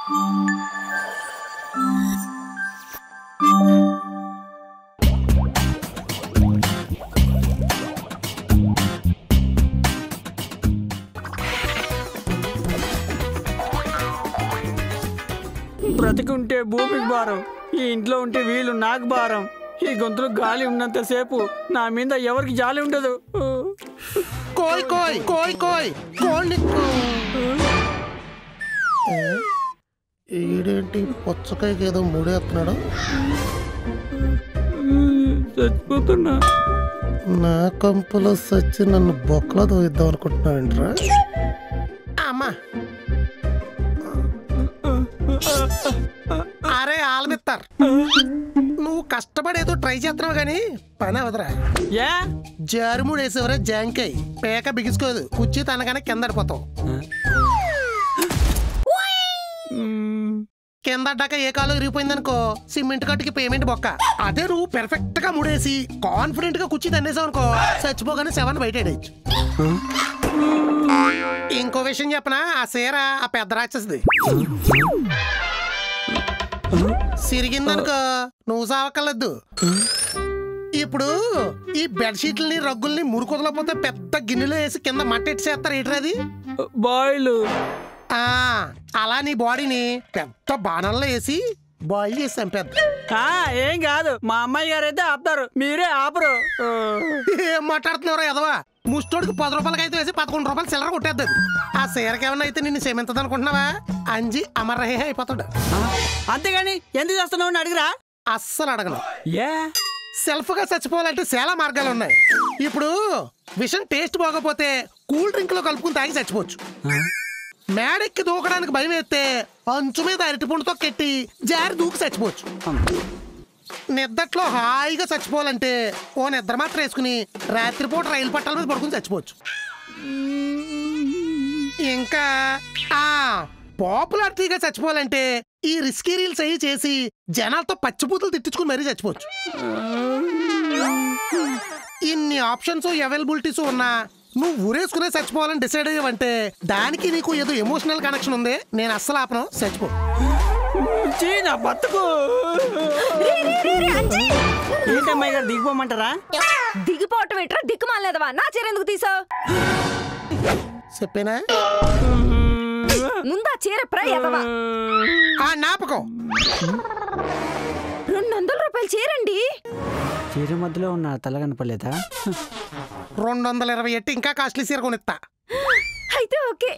బ్రతికుంటే భూమికి భారం, ఈ ఇంట్లో ఉంటే వీళ్ళు నాకు భారం. ఈ గొంతులో గాలి ఉన్నంతసేపు నా మీద ఎవరికి జాలి ఉండదు. కోయ్ కోయ్ కోయ్ కోయ్ కోల్ని ఈడేంటి పుచ్చకాయకి ఏదో ముడేస్తున్నాడు. చచ్చిపోతున్నా. నా కంపులో సచ్చి నన్ను బొక్కలో తోయిద్దాం అనుకుంటున్నావేంట్రా? అమ్మా అరే ఆల్మిత్తార్, నువ్వు కష్టపడేదో ట్రై చేస్తున్నావు గానీ పని అవదరా. జారుముడు వేసేవరా జాంకాయ్, పేక బిగుసుకోదు, కుర్చీ తనగానే కింద పడిపోతావు. కింద అడ్డాక ఏ కాలు ఇరిగిపోయిందనుకో సిమెంట్ కట్టుకి పేమెంట్ బొక్క. అదే నువ్వు పెర్ఫెక్ట్ గా ముడేసి కాన్ఫిడెంట్ గా కుర్చీ తండేసావు అనుకో చచ్చిపోగానే 7 బయట. ఇంకో విషయం చెప్పనా, ఆ సీర ఆ పెద్ద రాక్షసుది. సిరిగిందనుకో నువ్వు సావక్కర్లేదు. ఇప్పుడు ఈ బెడ్షీట్లని రగ్గుల్ని మురుకుదలపోతే పెద్ద గిన్నెలో వేసి కింద మట్టెట్టేస్తారు. ఏంటది? బాయిల్. అలా నీ బాడీని పెద్ద బాణంలో వేసి బాయిల్ చేస్తాం. పెద్ద ఏం కాదు, మా అమ్మాయి గారు అయితే ఆపుతారు, మీరే ఆపరు. ఏం మాట్లాడుతున్నారా ఎదవా? ముష్టోడికి 10 రూపాయలకి అయితే వేసి 11 రూపాయలు చిల్లర కొట్టేద్దాం. ఆ సీరకి ఏమన్నా అయితే నిన్ను సేమెంతది అనుకుంటున్నావా? అంజి అమర్రహే అయిపోతాడు. అంతేగాని ఎందుకు చేస్తున్నావు అడిగిరా? అస్సలు అడగను. సెల్ఫ్ గా చచ్చిపోవాలంటే చాలా మార్గాలు ఉన్నాయి. ఇప్పుడు విషం టేస్ట్ బాగోపోతే కూల్ డ్రింక్ లో కలుపుకుని తాగి చచ్చిపోవచ్చు. మేడెక్కి దూకడానికి భయం వేస్తే అంచు మీద అరటిపండుతో కెట్టి జారి దూకి చచ్చిపోవచ్చు. నిద్దట్లో హాయిగా చచ్చిపోవాలంటే ఓ నిద్ర మాత్రం వేసుకుని రాత్రిపూట రైలు పట్టాల మీద పడుకుని చచ్చిపోవచ్చు. ఇంకా పాపులారిటీగా చచ్చిపోవాలంటే ఈ రిస్కీ రీల్స్ అయ్యి చేసి జనాలతో పచ్చిపూతులు తిట్టించుకుని మరీ చచ్చిపోవచ్చు. ఇన్ని ఆప్షన్స్ అవైలబిలిటీస్ ఉన్నా నువ్వు ఊరేసుకునే చచ్చిపోవాలని డిసైడ్ అయ్యావంటే దానికి నీకు ఏదో ఎమోషనల్ కనెక్షన్ ఉంది. నేను అస్సలు ఆపను, చచ్చిపో. బతుకు ఏంటమ్మాయి గారు దిగిపోమంటారా? దిగిపోవటం ఏంట్రా దిక్కుమాలేదవా? నా చీర ఎందుకు తీసావు? చెప్పేనా ముందా చీర ఎదవా? నాపకం 200 రూపాయలు చీరండి. చీర మధ్యలో ఉన్న తల కనపడలేదా? 228 ఇంకా కాస్ట్లీ చీర కొనిస్తా. అయితే ఓకే.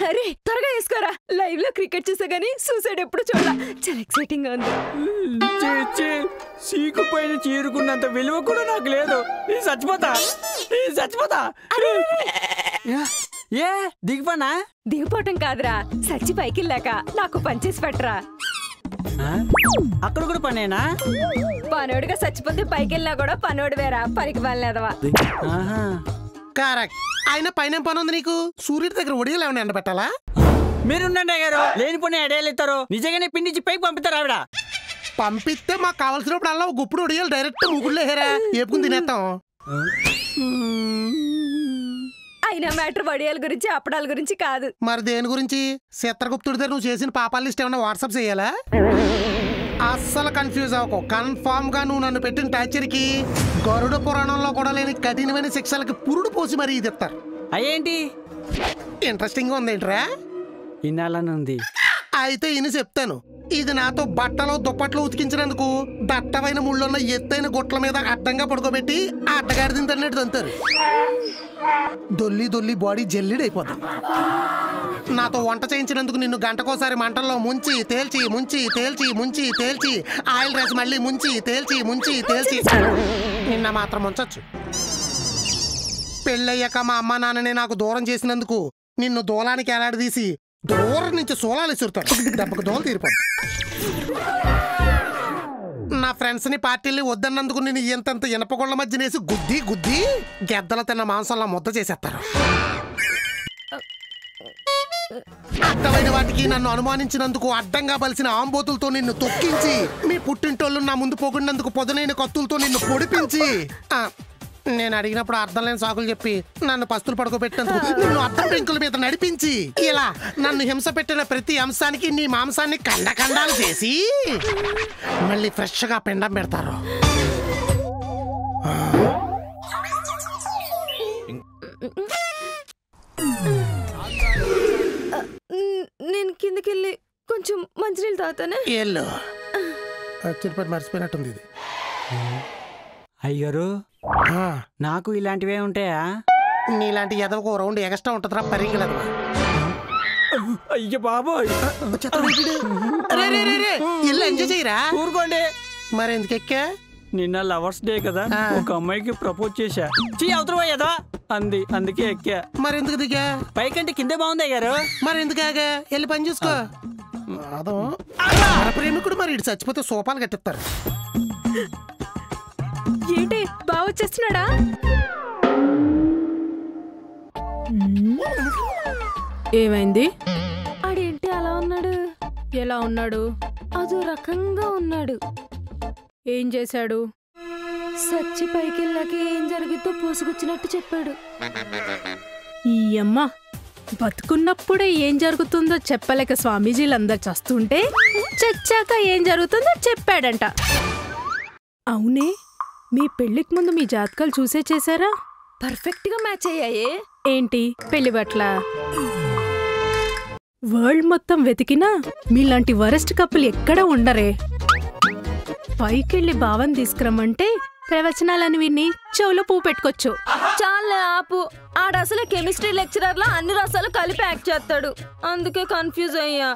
అరే త్వరగా వేసుకోరా, లైవ్ లో క్రికెట్ చూసా గానీ సూసైడ్ ఎప్పుడు చూడాల. చాలా ఎక్సైటింగ్ గా ఉంది. సీకు పైన చీరుకున్నంత విలువ కూడా నాకు లేదు. చచ్చిపోతా. ఏ దిగిపోనా? దిగిపోవటం కాదురా, సచ్చి పైకి వెళ్ళాక నాకు పనిచేసి పెట్టరా. అక్కడ కూడా పనేనా? పనోడుగా చచ్చిపోతే పైకి వెళ్ళినా కూడా పనోడు వేరా, పనికి పనిలేదవా? కరెక్ట్. ఆయన పైన పని ఉంది నీకు. సూర్యుడి దగ్గర ఒడియాలు ఏమైనా ఎండబెట్టాలా? మీరుండండి గారు, లేని పని అడేయాలు ఇస్తారు. నిజంగానే పిండిచి పైకి పంపిస్తారు ఆవిడ. పంపిస్తే మాకు కావాల్సినప్పుడు అలా గుప్పుడు ఒడియాలు డైరెక్ట్ ముగుళ్ళు హేరా ఏపుకుని తినేస్తాం. అయినా మ్యాటర్ వడియాల గురించి అప్పడాల గురించి కాదు. మరి దేని గురించి? చిత్రగుప్తుడి దగ్గర నువ్వు చేసిన పాపాల లిస్ట్ ఏమన్నా వాట్సాప్ చేయాలా? అస్సలు కన్ఫ్యూజ్ అవ్వకు. కన్ఫామ్ గా నువ్వు నన్ను పెట్టిన టార్చర్కి గరుడ పురాణంలో కూడా లేని కఠినమైన శిక్షలకి పురుడు పోసి మరీ ఇది ఇస్తారు. అయ్యేంటి? ఇంట్రెస్టింగ్ గా ఉందేంట్రా? ఇన్నాళ్ళనుంది. అయితే ఇని చెప్తాను. ఇది నాతో బట్టలో దుప్పట్లు ఉతికించినందుకు దట్టమైన ముళ్ళున్న ఎత్తైన గుట్ల మీద అడ్డంగా పడుకోబెట్టి ఆ అడ్డగాడి తింటన్నట్టు తంతారు. దొల్లి దొల్లి బాడీ జల్లిడైపోతుంది. నాతో వంట చేయించినందుకు నిన్ను గంటకోసారి మంటల్లో ముంచి తేల్చి ముంచి తేల్చి ముంచి తేల్చి ఆయిల్ రైస్ మళ్ళీ ముంచి తేల్చి ముంచి తేల్చి నిన్న మాత్రం ఉంచొచ్చు. పెళ్ళయ్యాక మా అమ్మ నాన్నని నాకు దూరం చేసినందుకు నిన్ను దూలానికి ఎలాడదీసి దూరం నుంచి సోలాలు ఇసురుతాడు. దెబ్బకు దోలు తీరిపోతుంది. నా ఫ్రెండ్స్ ని పార్టీల్ని వద్దన్నందుకు నేను ఎంతంత ఇనపగొళ్ల మధ్యనేసి గుద్ది గుద్ది గెద్దల తిన్న మాంసంలో ముద్ద చేసేస్తారు. అడ్డమైన వాటికి నన్ను అనుమానించినందుకు అడ్డంగా బలిసిన ఆంబోతులతో నిన్ను తొక్కించి మీ పుట్టింటోళ్ళు నా ముందు పోగుండినందుకు పొదనైన కత్తులతో నిన్ను పొడిపించి నేను అడిగినప్పుడు అర్థం లేని సాకులు చెప్పి నన్ను పస్తులు పడుకోబెట్టేందుకు నిన్ను అర్థం పెంకుల మీద నడిపించి ఇలా నన్ను హింస పెట్టిన ప్రతి అంశానికి నీ మాంసాన్ని ఖండాలు చేసి మళ్ళీ ఫ్రెష్ గా పిండం పెడతారు. నేను కిందకెళ్ళి కొంచెం మంచినీళ్ళు తాగుతానే. ఏళ్ళు చిరుపటి మర్చిపోయినట్టుంది ఇది. అయ్యారు నాకు ఇలాంటివే ఉంటాయా? నీలాంటి ఎదవకు రౌండ్ ఎక్స్ట్రా ఉంటుందిరా పరిగెలదు. అయ్య బాబోయ్, ఇల్లు ఎంజాయ్ చేయరా. ఊరుకోండి. మరి ఎందుకు ఎక్కా? నిన్న లవర్స్ డే కదా, ఒక అమ్మాయికి ప్రపోజ్ చేశా. అవతల పోయేదా అంది, అందుకే ఎక్కా. మరి ఎందుకు దిగా? పైకంటే కిందే బాగుంది అయ్యారు. మరి ఎందుకు ఆగా? వెళ్ళి పని చూసుకో. ప్రేమికుడు మరి ఇటు చచ్చిపోతే సోపాలు కట్టిస్తారు. ఏంటి బాగా వచ్చేస్తున్నాడా? ఏమైంది? ఆడేంటి అలా ఉన్నాడు? ఎలా ఉన్నాడు? అదో రకంగా ఉన్నాడు. ఏం చేశాడు? సచ్చి పైకెళ్ళాక ఏం జరుగుతుందో పోసుకొచ్చినట్టు చెప్పాడు. ఈ అమ్మ బతుకున్నప్పుడే ఏం జరుగుతుందో చెప్పలేక స్వామీజీలందరూ చస్తుంటే చచ్చాక ఏం జరుగుతుందో చెప్పాడంట. అవునే, మీ పెళ్లికి ముందు మీ జాతకాలు చూసే చేశారా? పర్ఫెక్ట్ గా మ్యాచ్ అయ్యాయే. ఏంటి పెళ్లి బట్ల? వరల్డ్ మొత్తం వెతికినా మీలాంటి వరస్ట్ కప్పులు ఎక్కడా ఉండరే. పైకెళ్ళి భావం తీసుకురమ్మంటే ప్రవచనాలని విని చెవులో పువ్వు పెట్టుకోవచ్చు. చాలే ఆపు. ఆడసలే కెమిస్ట్రీ లెక్చరర్ లా అన్ని రసాలు కలిపి యాక్ట్ చేస్తాడు, అందుకే కన్ఫ్యూజ్ అయ్యా.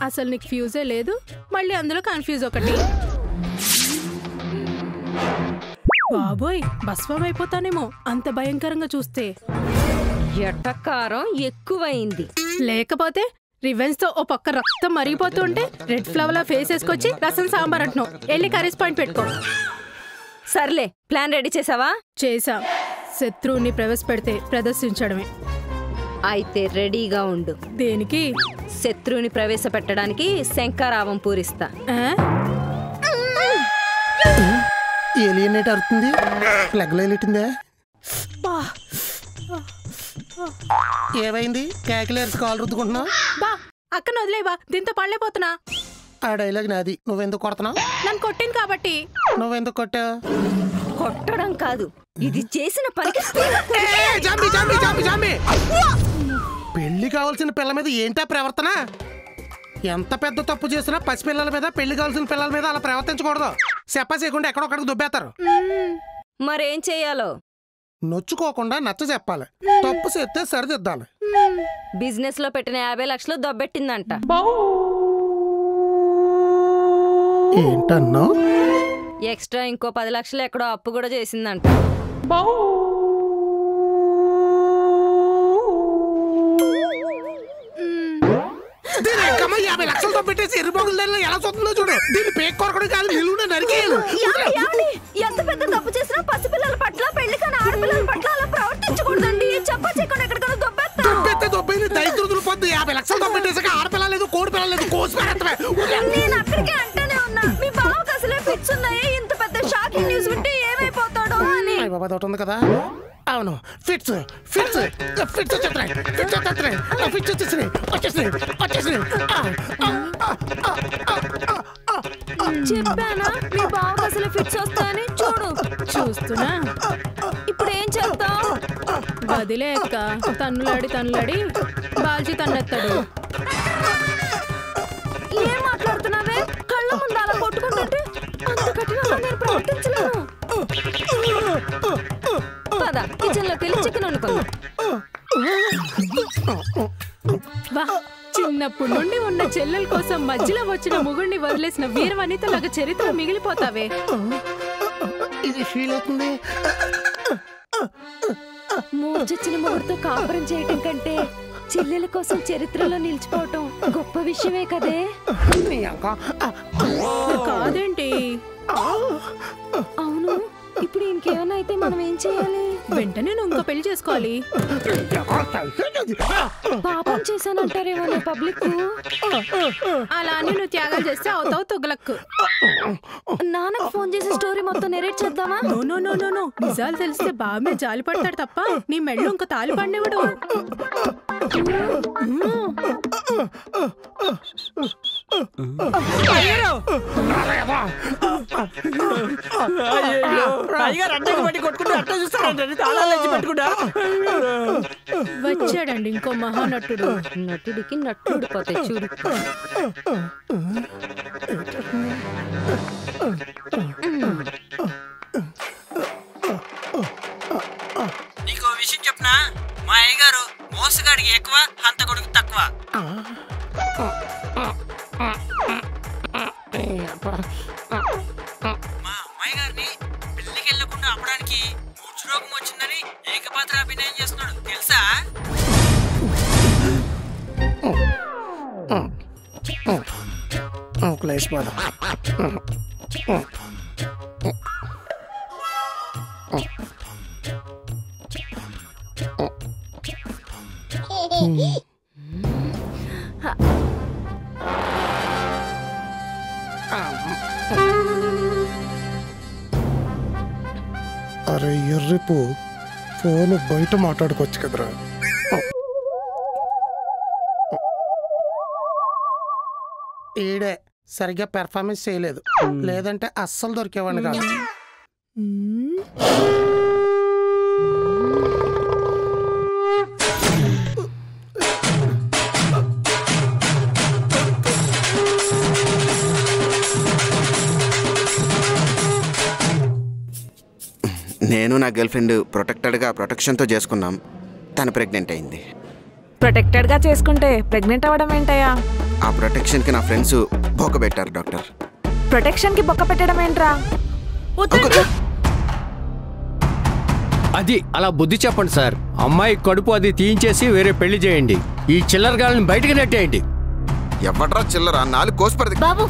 అసలు నీకు ఫ్యూజే లేదు, మళ్ళీ అందులో కన్ఫ్యూజ్ ఒకటి. బాబోయ్, భస్మం అయిపోతానేమో అంత భయంకరంగా చూస్తే. ఎట్టకారం ఎక్కువైంది. లేకపోతే రివెన్స్ తో ఓ పక్క రక్తం మరిగిపోతుంటే రెడ్ ఫ్లవర్ లా ఫేస్ వేసుకొచ్చి రసం సాంబార్ అంటున్నావు. వెళ్ళి కర్రీస్ పాయింట్ పెట్టుకో. సర్లే, ప్లాన్ రెడీ చేసావా? చేసా. శత్రువుని ప్రవేశపెడితే ప్రదర్శించడమే. అయితే రెడీగా ఉండు. దేనికి? శత్రువుని ప్రవేశపెట్టడానికి శంకరావం పూరిస్తా. ఏలియనేట్ అరుతుంది. ప్లగ్ లైట్టిందే. ఏమైంది? క్యాకిలేర్స్ కాల్ రుద్దుకుంటున్నావు? బా అక్కన వదిలేవా, దీంతో పడలేపోతున్నా. ఆ డైలాగ్ నాది. నువ్వెందుకు కొడుతున్నావు? నన్ను కొట్టింది కాబట్టి. నువ్వెందుకు కొట్టావు? కొట్టడం కాదు, ఇది చేసిన పనికి. పెళ్లి కావాల్సిన పిల్ల మీద ఏంటా ప్రవర్తన? ఎంత పెద్ద తప్పు చేసినా పసిపిల్లల మీద, పెళ్లి కావాల్సిన పిల్లల మీద అలా ప్రవర్తించకూడదు. చెప్ప చేయకుండా ఎక్కడొక్కడికి దుబ్బేస్తారు. మరేం చెయ్యాలో? నొచ్చుకోకుండా నచ్చ చెప్పాలి. తప్పు చేస్తే సరిదిద్దాలి. బిజినెస్ లో పెట్టిన 50 లక్షలు దొబ్బెట్టిందంట. ఏంటన్నా? ఎక్స్ట్రా ఇంకో 10 లక్షలు ఎక్కడో అప్పు కూడా చేసిందంట. 50 లక్షలతో పెట్టేసి ఎర్రబొగులు ఎలా చూస్తుందో చూడు. దీన్ని పేక్ కొరకడం కాదు, నిలువున నరికేయాలి. ఎంత పెద్ద తప్పు చేసినా పసిపిల్లల పట్ల, పెళ్లి కాని ఆడపిల్లల పట్ల అలా ప్రవర్తించకూడదండి. చెప్ప చేయకుండా ఎక్కడికైనా దొబ్బెత్తే దొబ్బైంది దైత్రుదులు పొద్దు. 50 లక్షలతో పెట్టేసాక ఆడపిల్ల లేదు, కోడి పిల్ల లేదు, కోసి పెడతావే. నేను అక్కడికే అంటానే ఉన్నా, మీ బావకు అసలే ఫిట్స్ ఉన్నాయి. ఇంత పెద్ద షాకింగ్ న్యూస్ వింటే ఏమైపోతాడో అని. బాబా తోట ఉంది కదా. అవును, ఫిట్స్ ఫిట్స్ ఫిట్స్ వచ్చేస్తున్నాయి. ఫిట్స్ వచ్చేస్తున్నాయి. ఫిట్స్ వచ్చేసినాయి. వచ్చేసినాయి. వచ్చేసినాయి. చెప్పానా మీ బావకు అసలు ఫిట్స్ వస్తాయని? చూడు. చూస్తున్నా. ఇప్పుడు ఏం చేస్తావు? వదిలే అక్క. తన్నులాడి బాల్చి తన్నెత్తాడు. ఏం మాట్లాడుతున్నావే? కళ్ళ ముందు అలా కొట్టుకుంటుంటే అంత కఠినంగా నేను ప్రవర్తించలేను. పద, కిచెన్ లోకి వెళ్ళి చికెన్ వండుకుందాం. వా, చిన్నప్పటి నుండి ఉన్న చెల్లెల కోసం మధ్యలో వచ్చిన ముగుడిని వదిలేసిన వీరవనితలాగా చరిత్ర మిగిలిపోతావే. ఇది ఫీల్ అవుతుంది. మూర్చొచ్చిన మొగుడుతో కాపురం చేయటం కంటే చెల్లెల కోసం చరిత్రలో నిలిచిపోవటం గొప్ప విషయమే కదే. కాదేంటి? అవును, ఇప్పుడు ఇంకేమైనా అయితే మనం ఏం చేయాలి? వెంటనే నువ్వు ఇంకో పెళ్లి చేసుకోవాలి. పాపం చేశానంటారేమో పబ్లిక్. అలా అని నువ్వు త్యాగాలు చేస్తే అవుతావు తొగలక్కు. నాన్నకు ఫోన్ చేసి స్టోరీ మొత్తం నెరేట్ చేద్దామా? No no no no no, నిజాలు తెలిస్తే బాబే జాలి పడతాడు తప్ప నీ మెళ్ళు ఇంకో తాలి పడినవాడు. వచ్చాడండి ఇంకో మహానటుడు. నటుడికి నటుడు పోతే చూడు. నీకో విషయం చెప్పనా, మా అయ్యగారు మోసగాడికి ఎక్కువ, హంతకుడికి తక్కువ. మా అమ్మాయి గారిని పెళ్లికి వెళ్ళకుండా ఆపడానికి మూర్ఛరోగం వచ్చిందని ఏకపాత్ర అభినయం చేస్తున్నాడు తెలుసా? క్లేష్ బాధ. అరే ఎర్రిపు, ఫోన్ బయట మాట్లాడుకోవచ్చు కదరా. ఈడే సరిగ్గా పెర్ఫార్మెన్స్ చేయలేదు, లేదంటే అస్సలు దొరికేవాడిని కాదు. నేను నా గర్ల్ ఫ్రెండ్ ప్రొటెక్టెడ్గా ప్రొటెక్షన్తో చేసుకున్నాం. తను ప్రెగ్నెంట్ అయింది. ప్రొటెక్టెడ్గా చేసుకుంటే ప్రెగ్నెంట్ అవ్వడం ఏంటయ్యా? ఆ ప్రొటెక్షన్కి నా ఫ్రెండ్స్ బొక్క పెట్టారు డాక్టర్. ప్రొటెక్షన్కి బొక్క పెట్టడం ఏంట్రా? అది అలా బుద్ధి చెప్పండి సార్. అమ్మాయి కడుపు అది తీయించేసి వేరే పెళ్లి చేయండి. ఈ చిల్లరగాళ్ళని బయటకు నెట్టేయండి. ఎవడ్రా చిల్లరా, 4 కోసుపడి బాబు